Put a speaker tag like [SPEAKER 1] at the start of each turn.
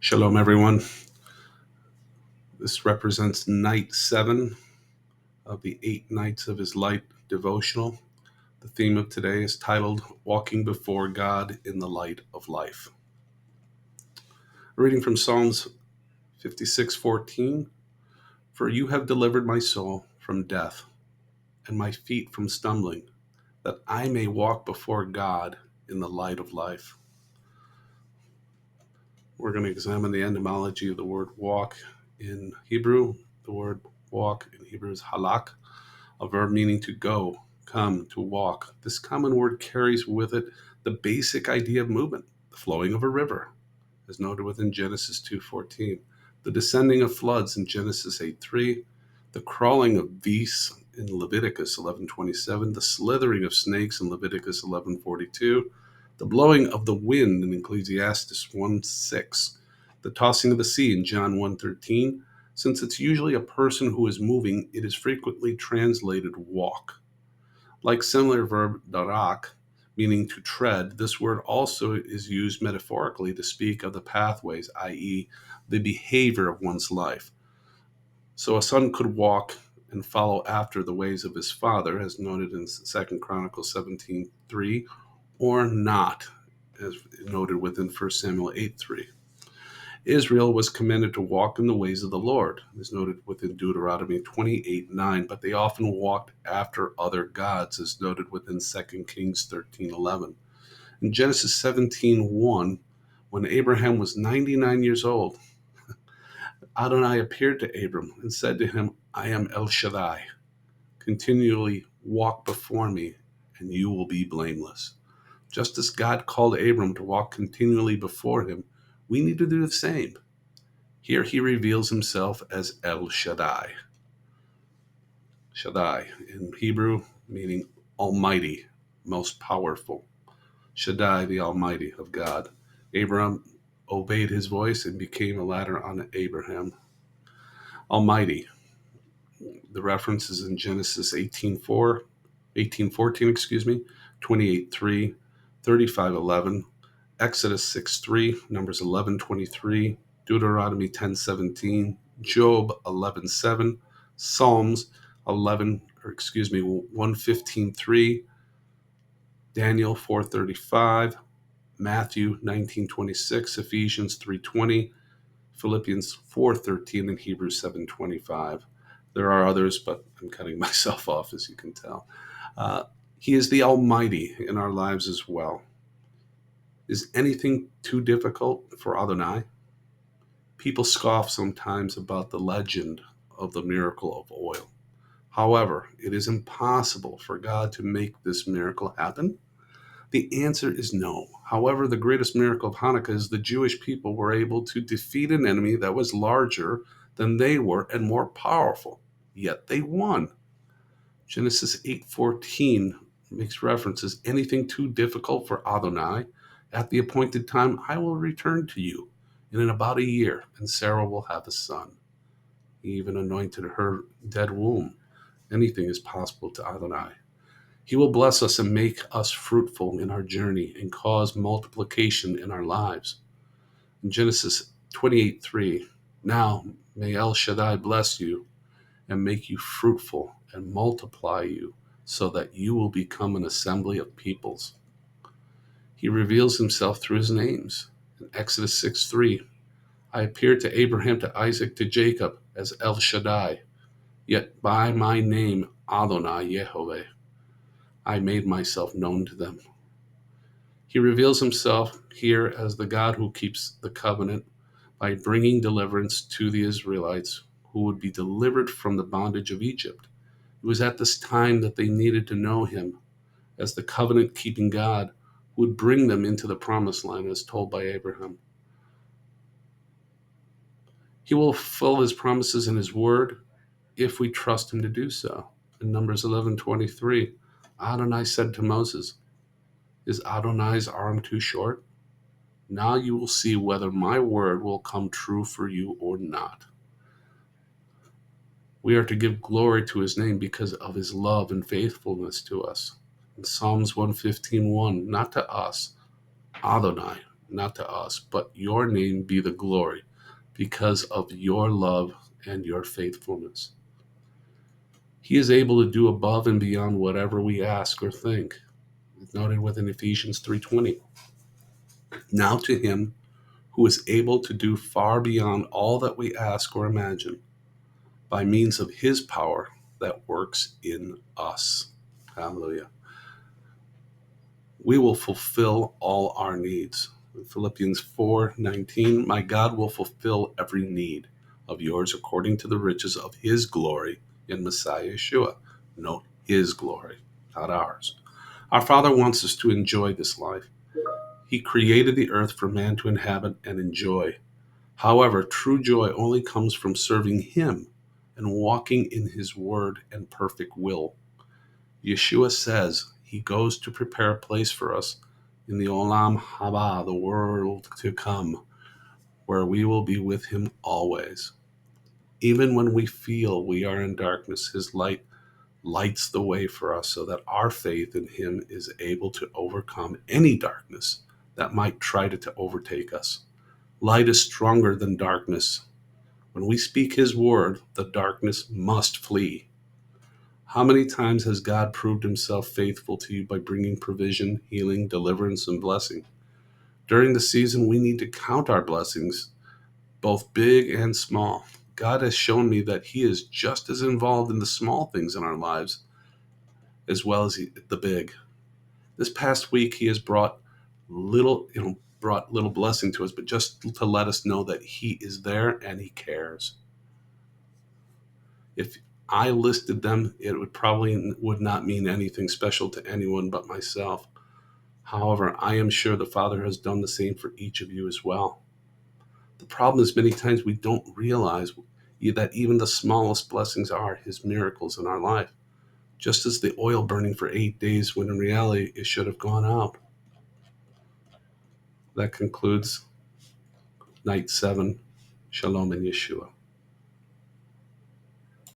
[SPEAKER 1] Shalom, everyone. This represents night 7 of the 8 nights of his light devotional. The theme of today is titled, Walking Before God in the Light of Life. A reading from Psalms 56:14. For you have delivered my soul from death and my feet from stumbling, that I may walk before God in the light of life. We're going to examine the etymology of the word walk in Hebrew. The word walk in Hebrew is halak, a verb meaning to go, come, to walk. This common word carries with it the basic idea of movement, the flowing of a river, as noted within Genesis 2:14, the descending of floods in Genesis 8:3, the crawling of beasts in Leviticus 11:27, the slithering of snakes in Leviticus 11:42, the blowing of the wind in Ecclesiastes 1:6, the tossing of the sea in John 1:13. Since it's usually a person who is moving, it is frequently translated walk. Like similar verb darak, meaning to tread, this word also is used metaphorically to speak of the pathways, i.e., the behavior of one's life. So a son could walk and follow after the ways of his father, as noted in 2 Chronicles 17:3, or not, as noted within 1 Samuel 8:3. Israel was commanded to walk in the ways of the Lord, as noted within Deuteronomy 28:9, but they often walked after other gods, as noted within 2 Kings 13:11. In Genesis 17:1, when Abraham was 99 years old, Adonai appeared to Abram and said to him, I am El Shaddai. Continually walk before me, and you will be blameless. Just as God called Abram to walk continually before him, we need to do the same. Here he reveals himself as El Shaddai. Shaddai in Hebrew meaning Almighty, most powerful. Shaddai, the Almighty of God. Abram obeyed his voice and became a ladder on Abraham. Almighty. The reference is in Genesis 18:14, 28:3, 35:11, Exodus 6:3, Numbers 11:23, Deuteronomy 10:17, Job 11:7, Psalms 115:3, Daniel 4:35, Matthew 19:26, Ephesians 3:20, Philippians 4:13, and Hebrews 7:25. There are others, but I'm cutting myself off, as you can tell. He is the Almighty in our lives as well. Is anything too difficult for Adonai? People scoff sometimes about the legend of the miracle of oil. However, it is impossible for God to make this miracle happen. The answer is no. However, the greatest miracle of Hanukkah is the Jewish people were able to defeat an enemy that was larger than they were and more powerful, yet they won. Genesis 8:14 makes references, anything too difficult for Adonai? At the appointed time, I will return to you, and in about a year, and Sarah will have a son. He even anointed her dead womb. Anything is possible to Adonai. He will bless us and make us fruitful in our journey and cause multiplication in our lives. In Genesis 28:3, now may El Shaddai bless you and make you fruitful and multiply you so that you will become an assembly of peoples. He reveals himself through his names. In Exodus 6:3, I appeared to Abraham, to Isaac, to Jacob as El Shaddai, yet by my name Adonai Yehovah, I made myself known to them. He reveals himself here as the God who keeps the covenant by bringing deliverance to the Israelites who would be delivered from the bondage of Egypt. It was at this time that they needed to know him as the covenant-keeping God who would bring them into the promised land as told by Abraham. He will fulfill his promises in his word if we trust him to do so. In Numbers 11:23, Adonai said to Moses, is Adonai's arm too short? Now you will see whether my word will come true for you or not. We are to give glory to his name because of his love and faithfulness to us. In Psalms 115:1, not to us, Adonai, not to us, but your name be the glory because of your love and your faithfulness. He is able to do above and beyond whatever we ask or think. It's noted within Ephesians 3:20. Now to him who is able to do far beyond all that we ask or imagine, by means of his power that works in us. Hallelujah. We will fulfill all our needs. Philippians 4:19, my God will fulfill every need of yours according to the riches of his glory in Messiah Yeshua. Note his glory, not ours. Our Father wants us to enjoy this life. He created the earth for man to inhabit and enjoy. However, true joy only comes from serving him and walking in his word and perfect will. Yeshua says he goes to prepare a place for us in the Olam Haba, the world to come, where we will be with him always. Even when we feel we are in darkness, his light lights the way for us so that our faith in him is able to overcome any darkness that might try to overtake us. Light is stronger than darkness. When we speak his word, the darkness must flee. How many times has God proved himself faithful to you by bringing provision, healing, deliverance, and blessing? During the season, we need to count our blessings, both big and small. God has shown me that he is just as involved in the small things in our lives as well as the big. This past week, he has brought little blessing to us, but just to let us know that he is there and he cares. If I listed them, it would not mean anything special to anyone but myself. However, I am sure the Father has done the same for each of you as well. The problem is many times we don't realize that even the smallest blessings are his miracles in our life. Just as the oil burning for 8 days when in reality it should have gone out. That concludes night 7. Shalom in Yeshua.